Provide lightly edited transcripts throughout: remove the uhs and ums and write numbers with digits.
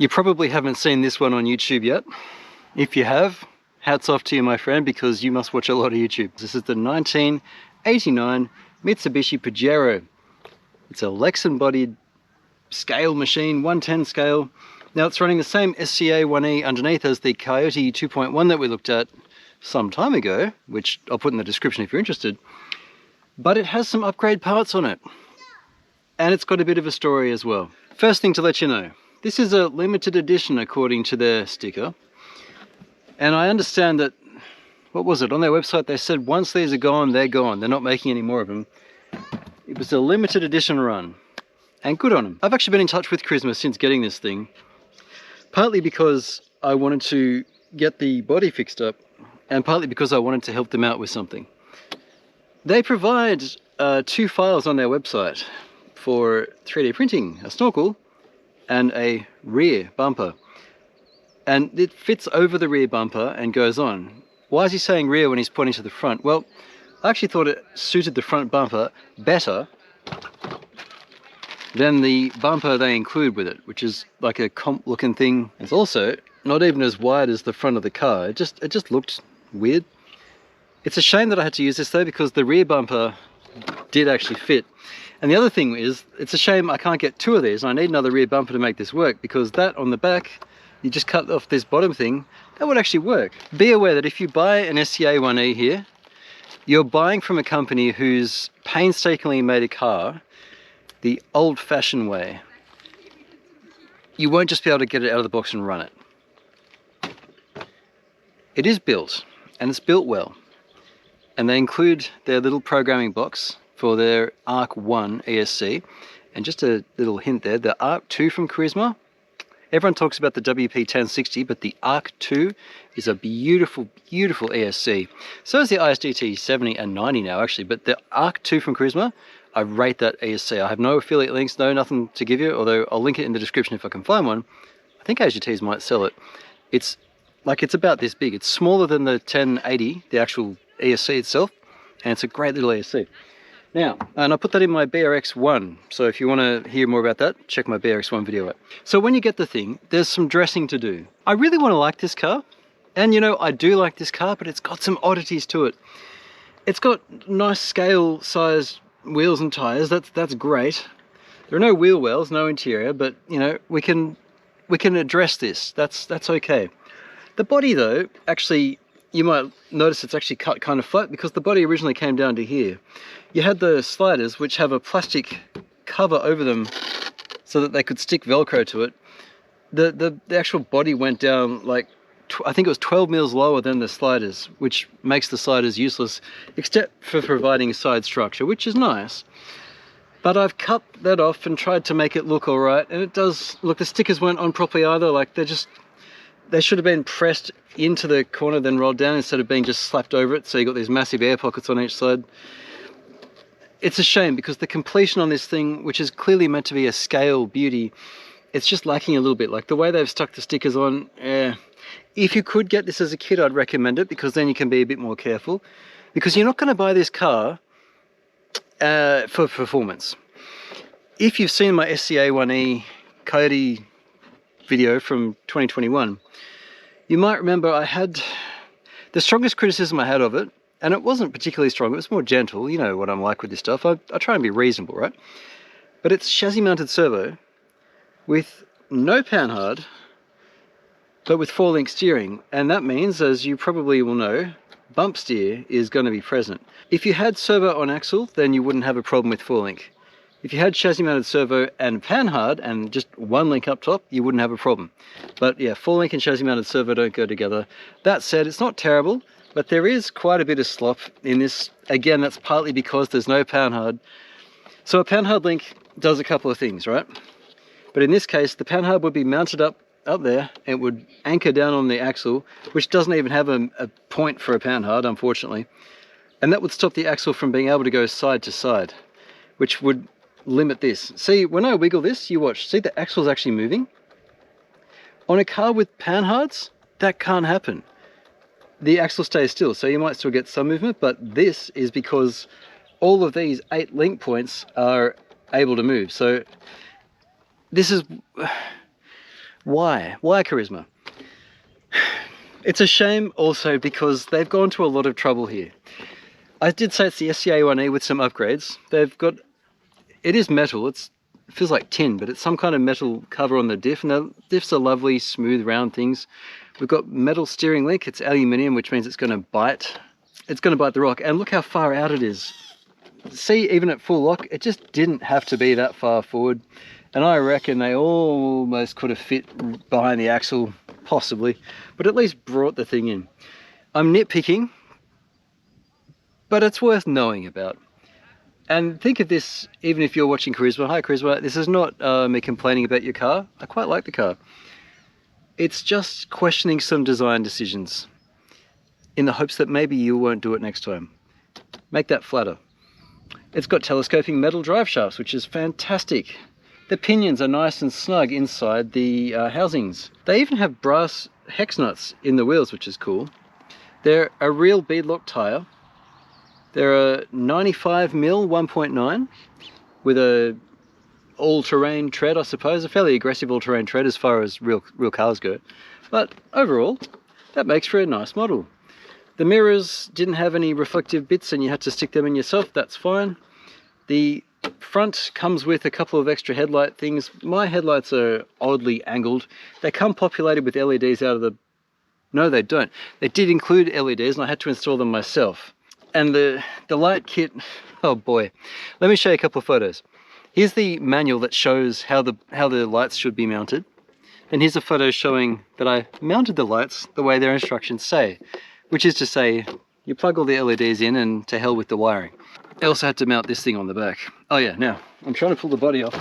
You probably haven't seen this one on YouTube yet. If you have, hats off to you, my friend, because you must watch a lot of YouTube. This is the 1989 Mitsubishi Pajero. It's a Lexan-bodied scale machine, 110 scale. Now it's running the same SCA-1E underneath as the Coyote 2.1 that we looked at some time ago, which I'll put in the description if you're interested. But it has some upgrade parts on it. And it's got a bit of a story as well. First thing to let you know, this is a limited edition according to their sticker. And I understand that, what was it, on their website they said once these are gone, they're gone. They're not making any more of them. It was a limited edition run. And good on them. I've actually been in touch with Carisma since getting this thing. Partly because I wanted to get the body fixed up, and partly because I wanted to help them out with something. They provide 2 files on their website for 3D printing, a snorkel and a rear bumper. And it fits over the rear bumper and goes on. Why is he saying rear when he's pointing to the front? Well, I actually thought it suited the front bumper better than the bumper they include with it, which is like a comp looking thing. It's also not even as wide as the front of the car. It just looked weird. It's a shame that I had to use this though, because the rear bumper did actually fit. And the other thing is, it's a shame I can't get 2 of these. I need another rear bumper to make this work, because that on the back, you just cut off this bottom thing, that would actually work. Be aware that if you buy an SCA-1E here, you're buying from a company who's painstakingly made a car the old-fashioned way. You won't just be able to get it out of the box and run it. It is built, and it's built well. And they include their little programming box for their ARC-1 ESC. And just a little hint there, the ARC-2 from Carisma, everyone talks about the WP1060, but the ARC-2 is a beautiful, beautiful ESC. So is the ISDT 70 and 90 now, actually, but the ARC-2 from Carisma, I rate that ESC. I have no affiliate links, nothing to give you, although I'll link it in the description if I can find one. I think AGTs might sell it. It's about this big. It's smaller than the 1080, the actual ESC itself, and it's a great little ESC. Now, and I put that in my BRX1, so if you want to hear more about that, check my BRX1 video out. So when you get the thing, there's some dressing to do. I really want to like this car, and you know, I do like this car, but it's got some oddities to it. It's got nice scale sized wheels and tires, that's great. There are no wheel wells, no interior, but you know, we can address this, that's okay. The body though, actually, you might notice it's actually cut kind of flat because the body originally came down to here. You had the sliders which have a plastic cover over them so that they could stick Velcro to it. The actual body went down like, I think it was 12 mils lower than the sliders, which makes the sliders useless, except for providing side structure, which is nice. But I've cut that off and tried to make it look all right, and it does, look, the stickers weren't on properly either, like they should have been pressed into the corner then rolled down instead of being just slapped over it, so you got these massive air pockets on each side. It's a shame because the completion on this thing, which is clearly meant to be a scale beauty, it's just lacking a little bit. Like the way they've stuck the stickers on, if you could get this as a kit, I'd recommend it, because then you can be a bit more careful, because you're not going to buy this car for performance. If you've seen my SCA-1E Coyote video from 2021, you might remember I had the strongest criticism I had of it, and it wasn't particularly strong, it was more gentle. You know what I'm like with this stuff, I try and be reasonable, right? But it's chassis mounted servo with no panhard, but with 4-link steering, and that means, as you probably will know, bump steer is going to be present. If you had servo on axle, then you wouldn't have a problem with 4-link. If you had chassis mounted servo and panhard and just 1-link up top, you wouldn't have a problem. But yeah, 4-link and chassis mounted servo don't go together. That said, it's not terrible, but there is quite a bit of slop in this. Again, that's partly because there's no panhard. So a panhard link does a couple of things, right? But in this case, the panhard would be mounted up there, it would anchor down on the axle, which doesn't even have a point for a panhard, unfortunately. And that would stop the axle from being able to go side to side, which would limit this. See, when I wiggle this, you watch, see the axle's actually moving? On a car with panhards, that can't happen. The axle stays still, so you might still get some movement, but this is because all of these 8 link points are able to move. So this is, Why? Why Carisma? It's a shame also because they've gone to a lot of trouble here. I did say it's the SCA-1E with some upgrades. They've got, it is metal, it feels like tin, but it's some kind of metal cover on the diff, and the diffs are lovely, smooth, round things. We've got metal steering link, it's aluminium, which means it's going to bite. It's going to bite the rock, and look how far out it is. See, even at full lock, it just didn't have to be that far forward. And I reckon they almost could have fit behind the axle, possibly, but at least brought the thing in. I'm nitpicking, but it's worth knowing about. And think of this, even if you're watching Carisma. Hi Carisma, this is not me complaining about your car. I quite like the car. It's just questioning some design decisions in the hopes that maybe you won't do it next time. Make that flatter. It's got telescoping metal drive shafts, which is fantastic. The pinions are nice and snug inside the housings. They even have brass hex nuts in the wheels, which is cool. They're a real beadlock tyre. They're a 95mm 1.9 with a all-terrain tread, I suppose, a fairly aggressive all-terrain tread as far as real cars go. But overall, that makes for a nice model. The mirrors didn't have any reflective bits and you had to stick them in yourself, that's fine. The front comes with a couple of extra headlight things. My headlights are oddly angled. They come populated with LEDs out of the... No, they don't. They did include LEDs and I had to install them myself. And the light kit, oh boy. Let me show you a couple of photos. Here's the manual that shows how the lights should be mounted. And here's a photo showing that I mounted the lights the way their instructions say, which is to say, you plug all the LEDs in and to hell with the wiring. I also had to mount this thing on the back. Oh yeah, now, I'm trying to pull the body off.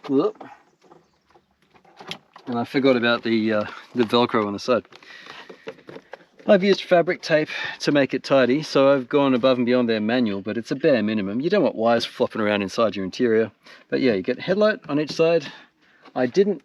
Whoop. And I forgot about the Velcro on the side. I've used fabric tape to make it tidy, so I've gone above and beyond their manual, but it's a bare minimum. You don't want wires flopping around inside your interior. But yeah, you get headlight on each side. I didn't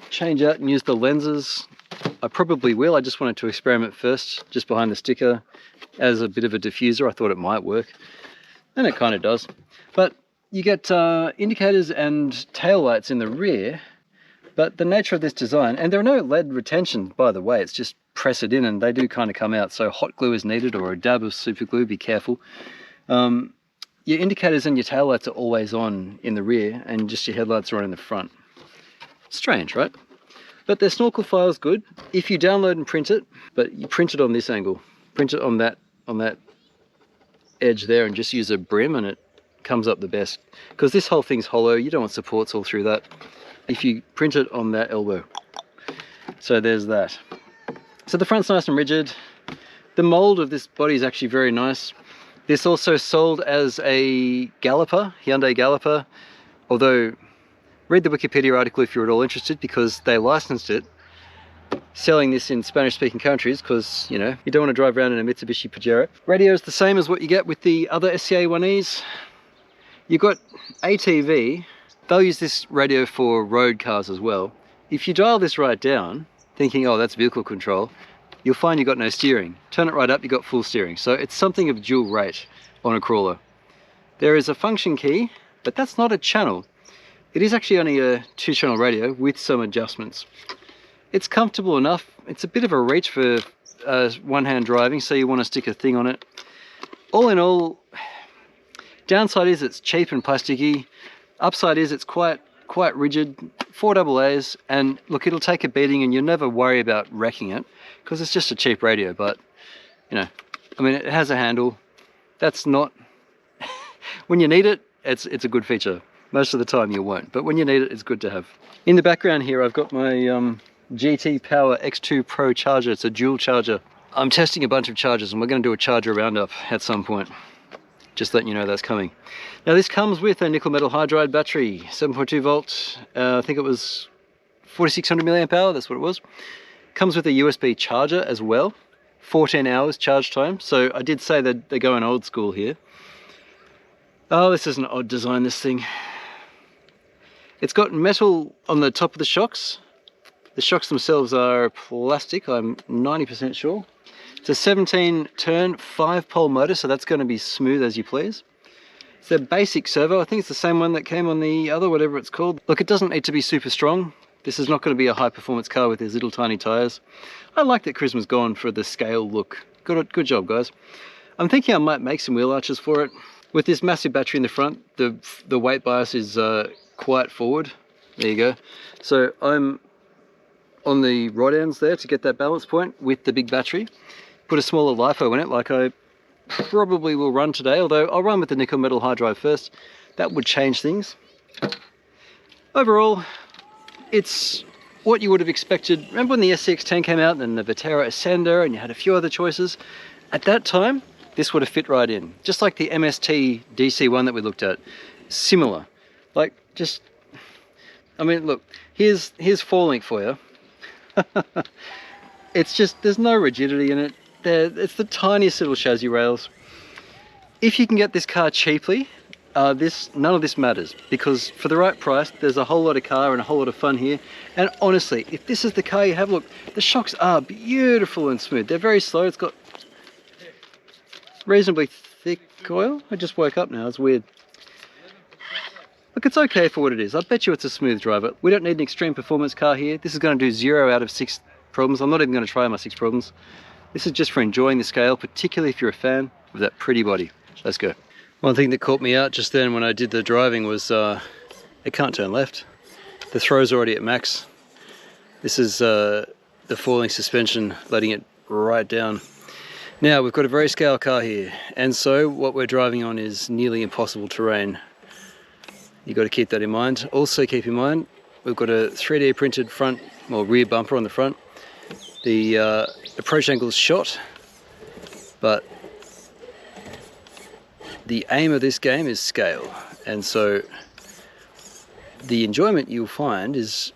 change out and use the lenses. I probably will. I just wanted to experiment first, just behind the sticker, as a bit of a diffuser. I thought it might work, and it kind of does. But you get indicators and tail lights in the rear, but the nature of this design, and there are no lead retention, by the way, it's just press it in and they do kind of come out. So hot glue is needed or a dab of super glue, be careful. Your indicators and your tail lights are always on in the rear and just your headlights are on in the front. Strange, right? But their snorkel file is good. If you download and print it, but you print it on this angle, print it on that edge there and just use a brim and it comes up the best. Because this whole thing's hollow, you don't want supports all through that. If you print it on that elbow. So there's that. So the front's nice and rigid. The mold of this body is actually very nice. This also sold as a Galloper, Hyundai Galloper, although read the Wikipedia article if you're at all interested, because they licensed it, selling this in Spanish-speaking countries, because, you know, you don't want to drive around in a Mitsubishi Pajero. Radio is the same as what you get with the other SCA-1Es. You've got ATV. They'll use this radio for road cars as well. If you dial this right down, thinking, oh, that's vehicle control, you'll find you've got no steering. Turn it right up, you've got full steering. So it's something of dual rate on a crawler. There is a function key, but that's not a channel. It is actually only a 2-channel radio with some adjustments. It's comfortable enough. It's a bit of a reach for one-hand driving, so you want to stick a thing on it. All in all, downside is it's cheap and plasticky. Upside is it's quite rigid, 4 AA's, and look, it'll take a beating and you'll never worry about wrecking it because it's just a cheap radio. But you know, I mean, it has a handle. That's not when you need it, it's a good feature. Most of the time you won't, but when you need it, it's good to have. In the background here, I've got my GT Power X2 Pro charger. It's a dual charger. I'm testing a bunch of chargers and we're going to do a charger roundup at some point. Just letting you know that's coming. Now this comes with a nickel metal hydride battery, 7.2 volt, I think it was 4600 milliamp hour, that's what it was. Comes with a USB charger as well, 14 hours charge time. So I did say that they're going old school here. Oh, this is an odd design, this thing. It's got metal on the top of the shocks. The shocks themselves are plastic, I'm 90% sure. It's a 17 turn 5-pole motor, so that's going to be smooth as you please. It's a basic servo. I think it's the same one that came on the other, whatever it's called. Look, it doesn't need to be super strong. This is not going to be a high performance car with these little tiny tyres. I like that Carisma's gone for the scale look. Good job, guys. I'm thinking I might make some wheel arches for it. With this massive battery in the front, the weight bias is quite forward. There you go. So I'm on the rod ends there to get that balance point with the big battery. Put a smaller LiPo in it, like I probably will run today, although I'll run with the nickel metal hard drive first. That would change things. Overall, it's what you would have expected. Remember when the SCX-10 came out and the Vitara Ascender and you had a few other choices? At that time, this would have fit right in. Just like the MST DC1 that we looked at. Similar. Like, just... I mean, look, here's 4-link for you. It's just, there's no rigidity in it. It's the tiniest little chassis rails. If you can get this car cheaply, none of this matters, because for the right price, there's a whole lot of car and a whole lot of fun here. And honestly, if this is the car you have, look, the shocks are beautiful and smooth. They're very slow. It's got reasonably thick oil. I just woke up now, it's weird. Look, it's okay for what it is. I bet you it's a smooth driver. We don't need an extreme performance car here. This is going to do 0 out of 6 problems. I'm not even going to try my 6 problems. This is just for enjoying the scale, particularly if you're a fan of that pretty body. Let's go. One thing that caught me out just then when I did the driving was it can't turn left. The throw's already at max. This is the 4-link suspension letting it right down. Now we've got a very scale car here, and so what we're driving on is nearly impossible terrain. You've got to keep that in mind. Also keep in mind, we've got a 3D printed front, or rear bumper on the front. The approach angle is shot, but the aim of this game is scale, and so the enjoyment you'll find is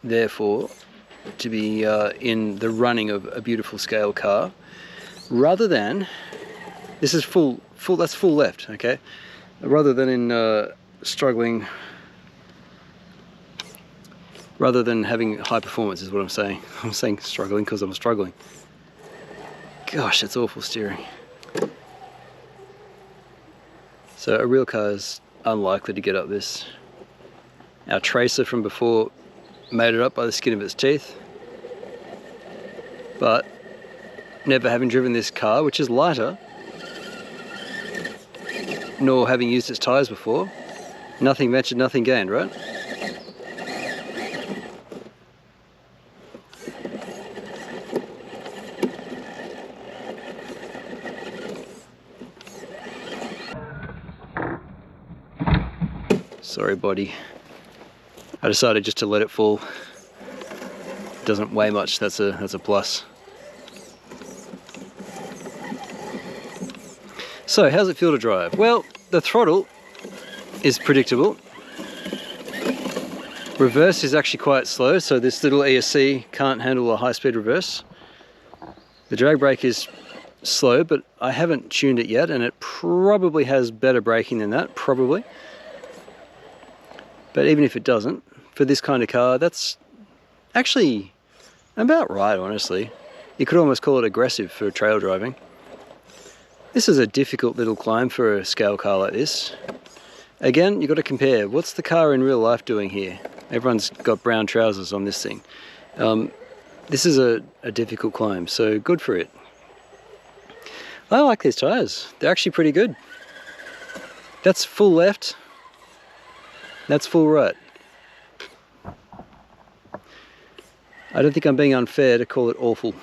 therefore to be in the running of a beautiful scale car, rather than, this is that's full left, okay, rather than in struggling, rather than having high performance is what I'm saying. I'm saying struggling because I'm struggling. Gosh, it's awful steering. So a real car is unlikely to get up this. Our Tracer from before made it up by the skin of its teeth, but never having driven this car, which is lighter, nor having used its tyres before, nothing ventured, nothing gained, right? Sorry, body. I decided just to let it fall. It doesn't weigh much, that's a plus. So, how's it feel to drive? Well, the throttle is predictable. Reverse is actually quite slow, so this little ESC can't handle a high-speed reverse. The drag brake is slow, but I haven't tuned it yet, and it probably has better braking than that, probably. But even if it doesn't, for this kind of car, that's actually about right, honestly. You could almost call it aggressive for trail driving. This is a difficult little climb for a scale car like this. Again, you've got to compare. What's the car in real life doing here? Everyone's got brown trousers on this thing. This is a difficult climb, so good for it. I like these tyres. They're actually pretty good. That's full left. That's full right. I don't think I'm being unfair to call it awful.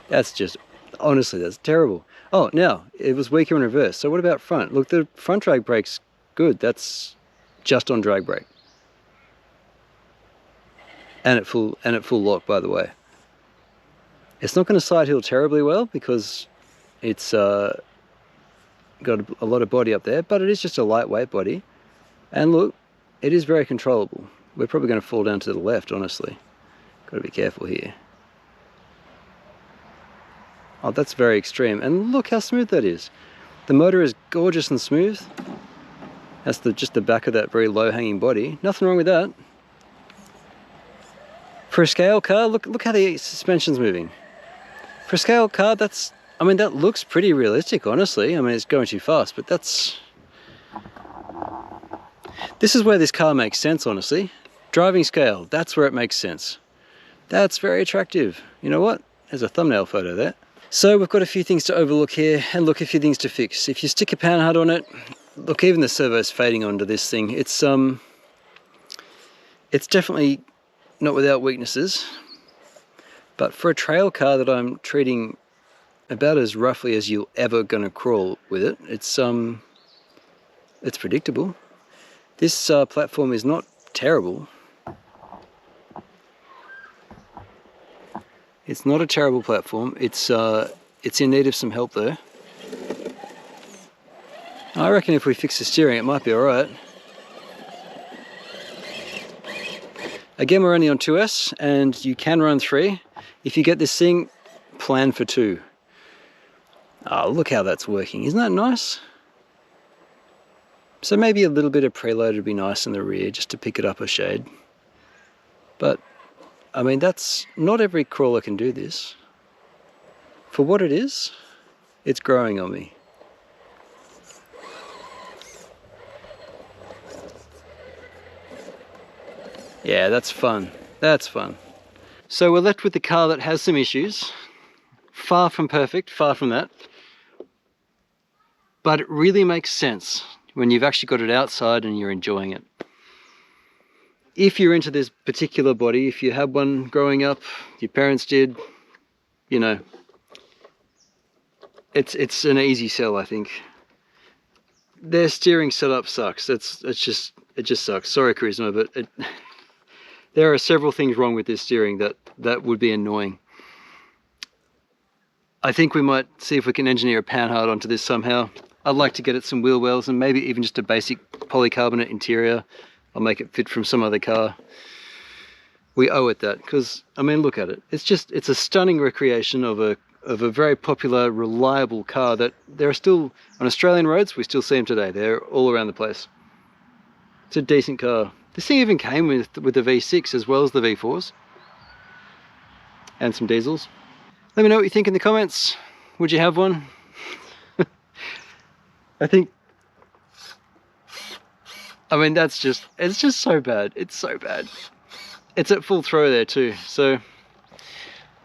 That's just, honestly, that's terrible. Oh, now, it was weaker in reverse. So what about front? Look, the front drag brake's good. That's just on drag brake. And at full lock, by the way. It's not going to side hill terribly well because it's got a lot of body up there, but it is just a lightweight body. And look, it is very controllable. We're probably going to fall down to the left, honestly. Got to be careful here. Oh, that's very extreme. And look how smooth that is. The motor is gorgeous and smooth. That's just the back of that very low-hanging body. Nothing wrong with that. For a scale car, look how the suspension's moving. For a scale car, that's I mean, that looks pretty realistic, honestly. I mean, it's going too fast, but this is where this car makes sense, honestly. Driving scale, that's where it makes sense. That's very attractive. You know what? There's a thumbnail photo there. So we've got a few things to overlook here and look, a few things to fix. If you stick a panhard on it, look, even the servo's fading onto this thing. It's definitely not without weaknesses, but for a trail car that I'm treating about as roughly as you're ever gonna crawl with it, it's predictable. This platform is not terrible. It's not a terrible platform. It's in need of some help though. I reckon if we fix the steering, it might be all right. Again, we're only on 2S, and you can run 3. If you get this thing, plan for 2. Oh, look how that's working. Isn't that nice? So maybe a little bit of preload would be nice in the rear, just to pick it up a shade. But I mean, that's not every crawler can do this. For what it is, it's growing on me. Yeah, that's fun. That's fun. So we're left with the car that has some issues. Far from perfect, far from that. But it really makes sense when you've actually got it outside and you're enjoying it. If you're into this particular body, if you had one growing up, your parents did, you know, it's an easy sell, I think. Their steering setup sucks. It just sucks. Sorry, Carisma, but there are several things wrong with this steering that would be annoying. I think we might see if we can engineer a panhard onto this somehow. I'd like to get it some wheel wells and maybe even just a basic polycarbonate interior. I'll make it fit from some other car. We owe it that, because I mean, look at it. It's a stunning recreation of a very popular, reliable car that there are still on Australian roads. We still see them today. They're all around the place. It's a decent car. This thing even came with the V6 as well as the V4s and some diesels. Let me know what you think in the comments. Would you have one? I mean, it's just so bad. It's so bad. It's at full throw there too. So,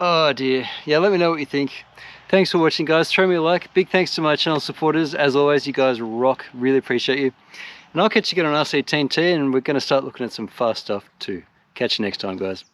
oh dear. Yeah, let me know what you think. Thanks for watching, guys. Throw me a like. Big thanks to my channel supporters. As always, you guys rock. Really appreciate you. And I'll catch you again on RC-TNT, and we're going to start looking at some fast stuff too. Catch you next time, guys.